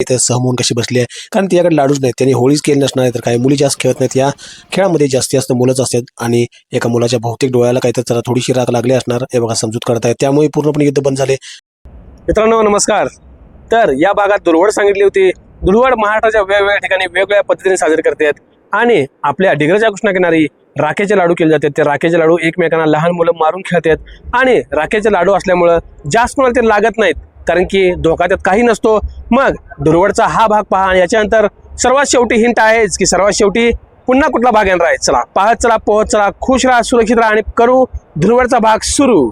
इथे सहमून कशी बसली आहे, कारण तिच्याकडे लाडूच नाहीत. त्यांनी होळीच केली नसणार आहे, तर काही मुली जास्त खेळत नाहीत. या खेळामध्ये जास्त मुलंच असतात आणि एका मुलाच्या बहुतेक डोळ्याला काही तर जरा थोडीशी राग लागली असणार हे बघा, समजूत करतायत. त्यामुळे पूर्णपणे युद्ध बंद झाले. मित्रांनो नमस्कार. तर या भागात धुळवड सांगितली होती. धुळवड महाराष्ट्राच्या वेगवेगळ्या ठिकाणी वेगवेगळ्या पद्धतीने साजरी करतात आणि आपल्या डिग्रजच्या कृष्णाकिनारी राखेचे लाडू केले जातात. ते राखेचे लाडू एकमेकांना लहान मुलं मारून खेळतात आणि राखेचे लाडू असल्यामुळं जास्त कोणाला ते लागत नाहीत, कारण की धोका त्यात काही नसतो. मग धुळवडचा हा भाग पहा आणि याच्यानंतर सर्वात शेवटी हिंट आहेच की सर्वात शेवटी पुन्हा कुठला भाग येणार आहे. चला पाहत चला, पोहत चला, खुश राहा, सुरक्षित राहा आणि करू धुळवडचा भाग सुरू.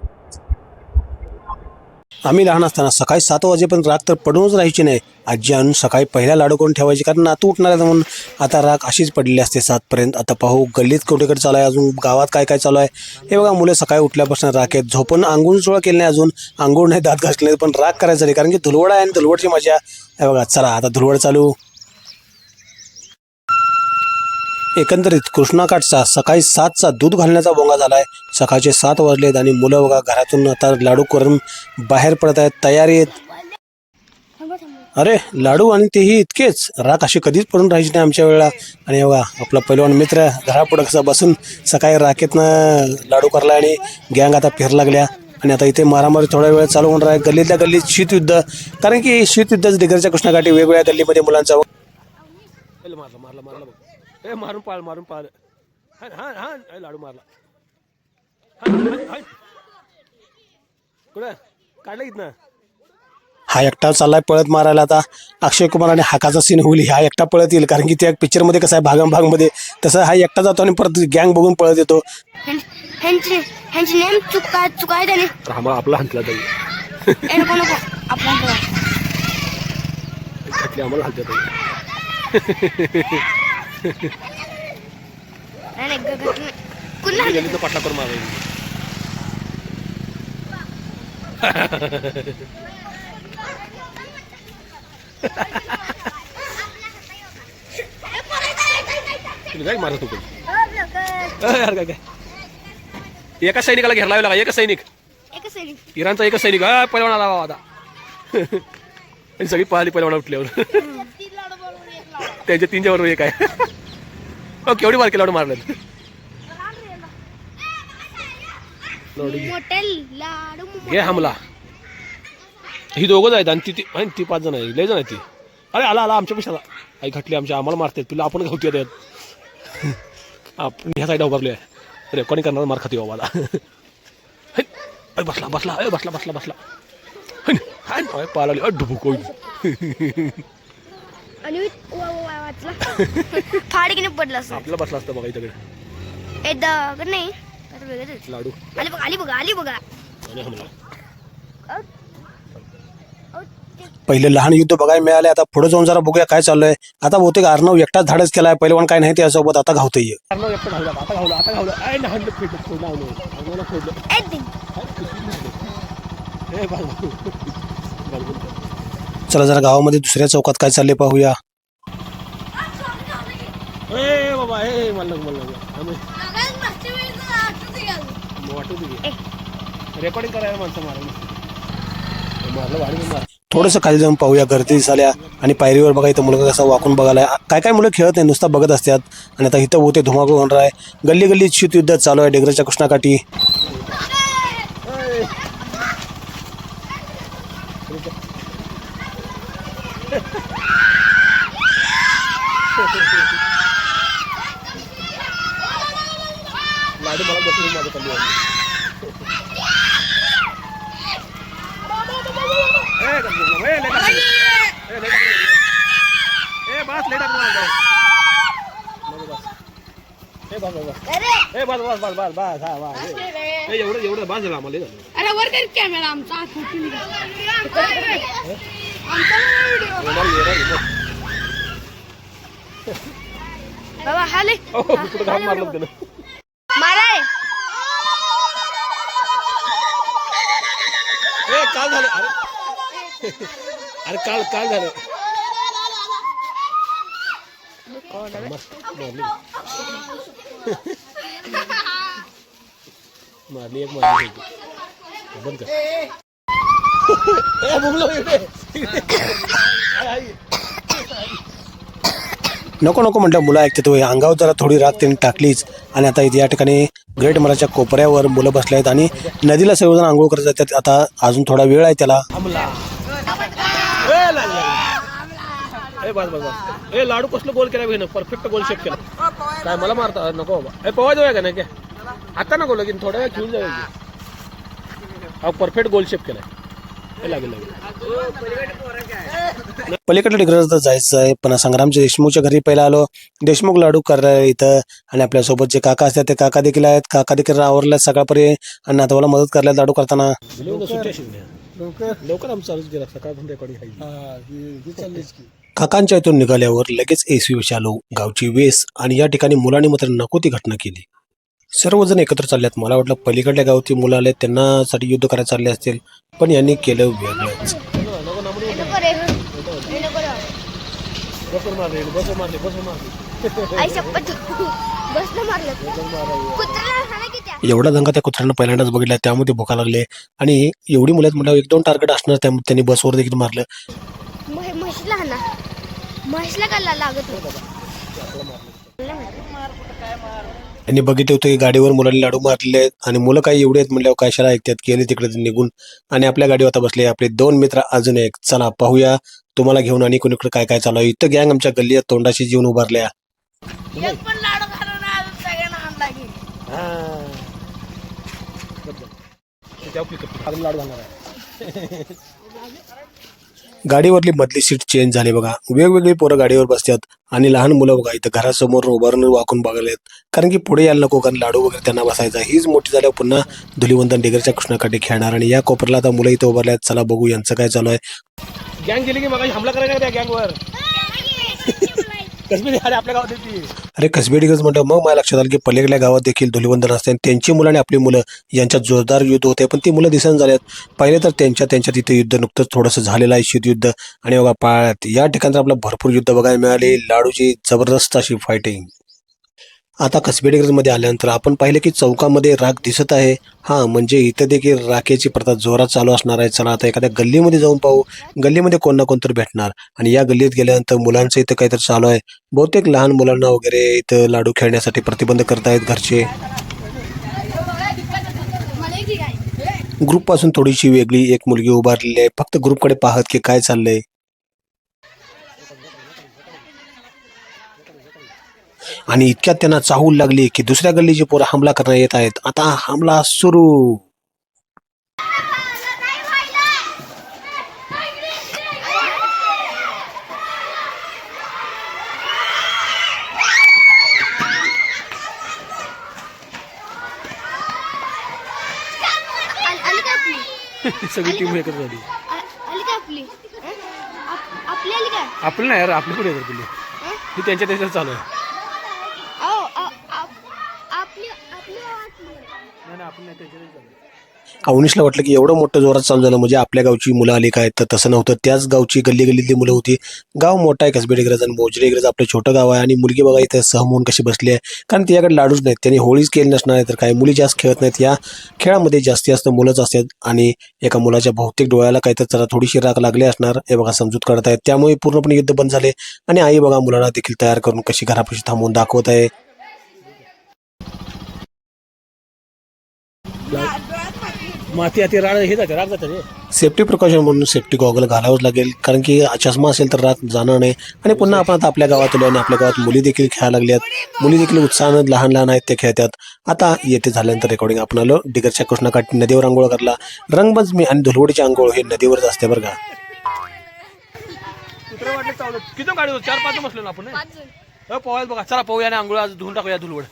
आम्ही लहान असताना सकाळी 7 वाजेपर्यंत राग तर पडूनच राहायची नाही. आजी आणून सकाळी पहिला लाडू करून ठेवायची, कारण नातू उठणार आहे म्हणून. आता राग अशीच पडलेली असते 7 पर्यंत. आता पाहू गल्लीत कुठेकडे चालू आहे, अजून गावात काय काय चालू आहे हे बघा. मुलं सकाळी उठल्यापासून राग आहेत, झोपून आंघोळ सोळा केली नाही, अजून आंघोळ नाही, दात घासले नाही, पण राग करायचं नाही, कारण की धुळवड आहे आणि धुळवडची मजा हे बघा. चला आता धुळवड चालू. एकंदरीत कृष्णाकाठचा सकाळी 7चा दूध घालण्याचा बोंगा झालाय. सकाळचे 7 वाजलेत आणि मुलं बघा घरातून आता लाडू करून बाहेर पडत आहेत, तयारी आहेत. अरे लाडू आणि तेही इतकेच. राख अशी कधीच पडून राहायची नाही आमच्या वेळेला. आणि बघा आपला पैलवान मित्र घरापुढं कसा बसून सकाळी राखेतनं लाडू करला आणि गँग आता फिर लागल्या. आणि आता इथे मारामारी थोडा वेळ चालू होणार आहे. गल्लीतल्या गल्लीत शीतयुद्ध, कारण की शीतयुद्धच डिगरच्या कृष्णाकाठी वेगवेगळ्या गल्लीमध्ये मुलांचा मारून पाळ लाडू मारला. कुठं काढलं इथनं. हा एकटा चाललाय पळत मारायला. आता अक्षय कुमार आणि हाकाचा सीन होईल. हा एकटा पळत येईल, कारण की त्या पिक्चरमध्ये कसं आहे भागमध्ये तसं हा एकटा जातो आणि परत गँग बघून पळत येतो. नेम चुकाय त्याने आपला हंतला ताई आम्हाला हलत्या गल्लीतनं पाठला करून मारायला. काय मारत होतो यार, काय एका सैनिकाला घेरला लागा. एकच सैनिक इराणचा एकच सैनिक पैलवान आला बाबा आता. आणि सगळी पाहिली पैलवान उठल्यावर त्यांच्या 3च्या बरोबर एक आहे. केवढी बारकी लाडू मारले. घे हमला. ही दोघंच आहेत आणि ती 5 जण आहे. लय जण आहे ती. अरे आला आमच्या पेक्षा आई घटली आमच्या, आम्हाला मारतात. तुला आपण घावती त्यात आपण ह्या साईड उभारले. रेकॉर्डिंग करणार मार खाती बाबाला. बसला बसला बसला बसला बसला पाला डुबुक फाडकीने पडला आपला बसला असतं बघा इकडे नाही लाडू. आली बघा पहिले लहान युद्ध बघायला मिळाले. आता पुढे जाऊन जरा बघूया काय चाललंय. आता बहुतेक अर्णव एकटाच धाडस केलाय, पहिलवान काय नाही त्यासोबत. आता घावतोय चला जरा गावामध्ये दुसऱ्या चौकात काय चालले पाहूया. रेकॉर्डिंग करायला माणसं मारलं. थोडंसं खाली जाऊन पाहूया. गर्दी झाल्या आणि पायरीवर बघा इथं मुलगा कसा वाकून बघायला. काय मुलं खेळत नाही, नुसता बघत असतात. आणि आता इथं होते धुमाकूळ होणार आहे. गल्ली गल्लीत शीतयुद्ध चालू आहे डिग्रजच्या कृष्णाकाठी. लाडू मला बसून माझं चालू आहे. एवढं बाज झाला आम्हाला. अरे वर कर कॅमेरा आमचा बाबा हाले कुठं घाम मारलं त्यानं. माराय काल झालं. अरे काल झालं. मारली एक मारली बंद कर. नको नको म्हटलं मुलं ऐकते तो अंगावर जरा थोडी राग त्यांनी टाकलीच. आणि आता इथे या ठिकाणी ग्रेट मराच्या कोपऱ्यावर मुलं बसले आहेत आणि नदीला सर्वजण आंघोळ करत जातात. आता अजून थोडा वेळ आहे त्याला. बस बस बस ए लाडू कसलं गोल केला बहिण परफेक्ट गोल शेप केला काय मला मारता नको बाबा पवा जाऊया का नाही काय आता नको लगीन थोड्या वेळ घेऊन जाऊया हा परफेक्ट गोल शेप केलाय लागेल लागेल पलीकडे डिग्रज तर जायचं आहे पण संग्रामच्या देशमुखच्या घरी पहिला आलो. देशमुख लाडू करणार इथं आणि आपल्यासोबत जे काका असतात ते काका देखील आहेत. काका देखील आवरल्यात सकाळपर्यंत आणि नातवाला मदत करायला लाडू करताना. लवकर आमचं चालूच गेला सकाळपर्यंत रेकॉर्डिंग काकांच्या इथून निघाल्यावर लगेच एसवी चालू गावची वेस आणि या ठिकाणी मुलांनी मात्र नको ती घटना केली. सर्वजण एकत्र चालल्यात. मला वाटलं पलीकडल्या गावची मुलं आले त्यांना साठी युद्ध करायला चालले असतील पण यांनी केलं वेगळंच. एवढा दंगा त्या कुत्र्यानं पहिल्यांदाच बघितला त्यामध्ये भुका लागले आणि एवढी मुलं आहेत म्हटल्यावर 1-2 टार्गेट असणार त्यामुळे त्यांनी बसवर देखील मारलं. त्यांनी बघितलं होतं की गाडीवर मुलांनी लाडू मारलेले आहेत आणि मुलं काही एवढे आहेत म्हटल्यावर कशाला ऐकतात गेले तिकडे निघून आणि आपल्या गाडीवर आता बसले आपले 2 मित्र अजून एक. चला पाहूया तुम्हाला घेऊन आणि कोणीकडे काय काय चालू आहे. इथं गँग आमच्या गल्लीत तोंडाशी जीवन उभारल्या. लाडू घालणार आहे गाडीवरली मधली सीट चेंज झाली बघा. वेगवेगळी पोरं गाडीवर बसतात आणि लहान मुलं बघा इथं घरासमोर उभारून वाकून बघायलेत कारण की पुढे यायला नको कारण लाडू वगैरे त्यांना बसायचा. हीच मोठी झाल्यावर पुन्हा धुलीवंदन डिगरच्या कृष्णाकाठी खेळणार आणि या कोपऱ्याला आता मुलं इथं उभारले आहेत. चला बघू यांचं काय चालू आहे. गँग गेली की मग हमला करायला त्या गँगवर आपल्या गावात येते. अरे कसबे डिगर्स म्हणलं मग मला लक्षात आलं की पलीकडल्या गावात देखील धुलीवंदन असते आणि त्यांची मुलं आणि आपली मुलं यांच्यात जोरदार युद्ध होते पण ती मुलं दिसन झाल्यात. पहिले तर त्यांच्यात इथं युद्ध नुकतंच थोडंसं झालेलं आहे शीतयुद्ध आणि बघा पाळ्यात या ठिकाणी आपलं भरपूर युद्ध बघायला मिळाले. लाडूची जबरदस्त अशी फायटिंग. आता कसबे डिग्रजमध्ये आल्यानंतर आपण पाहिलं की चौकामध्ये राख दिसत आहे. हां म्हणजे इथं देखील राखेची प्रथा जोरात चालू असणार आहे. चला आता एखाद्या गल्लीमध्ये जाऊन पाहू. गल्लीमध्ये कोण ना कोणतरी भेटणार आणि या गल्लीत गेल्यानंतर मुलांचं इथं काहीतरी चालू आहे. बहुतेक लहान मुलांना वगैरे इथं लाडू खेळण्यासाठी प्रतिबंध करतायत घरचे. ग्रुपपासून थोडीशी वेगळी एक मुलगी उभारलेली आहे फक्त ग्रुपकडे पाहत की काय चाललंय. आणि इतक्यात त्यांना चाहूल लागली की दुसऱ्या गल्लीची पोरं हमला करण्यात येत आहेत. आता हमला सुरू. सगळी टीम एकत्र झाली. आपलं नाही यार आपली कुठे येतात तुला ही त्यांच्या देशात चालू आहे. अवनीशला वाटलं की एवढं मोठं जोरात चालू झालं म्हणजे आपल्या गावची मुलं आली काय तर तसं नव्हतं. त्याच गावची गल्लीतली मुलं होती. गाव मोठा आहे कसबे डिग्रज आणि मोजरे डिग्रज आपलं छोटं गाव आहे आणि मुलगी बघा इथं सहम होऊन कशी बसली आहे कारण तिच्याकडे लाडूच नाहीत. त्यांनी होळीच केली नसणार आहे तर काय मुली जास्त खेळत नाहीत. या खेळामध्ये जास्त मुलंच असतात आणि एका मुलाच्या बहुतेक डोळ्याला काहीतरी जरा थोडीशी राख लागली असणार हे बघा समजूत करत आहेत. त्यामुळे पूर्णपणे युद्ध बंद झाले आणि आई बघा मुलाला देखील तयार करून कशी घरापाशी थांबवून दाखवत आहे. माती आती राग हे जाते राग जाते. सेफ्टी प्रिकॉशन म्हणून सेफ्टी गॉगल घालावंच लागेल कारण की चष्मा असेल तर राग जाणार नाही. आणि पुन्हा आपण आता आपल्या गावात आलो आणि आपल्या गावात मुली देखील खेळायला लागल्यात. मुली देखील उत्साहानं लहान आहेत ते खेळतात. आता येथे झाल्यानंतर रेकॉर्डिंग आपण आलो डिगरच्या कृष्णाकाठी नदीवर आंघोळ करला. रंगबंजमी आणि धुलवडीची आंघोळ हे नदीवरच असते बरं का. किती गाडी 4-5 बसलो ना आपण पोहायला बघा. चला पोहूया आणि आंघोळ आज धुवून टाकूया धुलवड.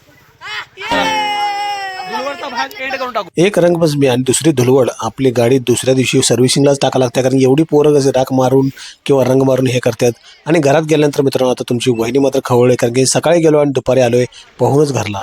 एक रंगबंजमी आणि दुसरी धुलवड आपली गाडी दुसऱ्या दिवशी सर्व्हिसिंगलाच टाका लागते कारण एवढी पोरं कसे राख मारून किंवा रंग मारून हे करतात. आणि घरात गेल्यानंतर मित्रांनो आता तुमची वहिनी मात्र खवळले कारण की सकाळी गेलो आणि दुपारी आलोय पोहूनच घरला.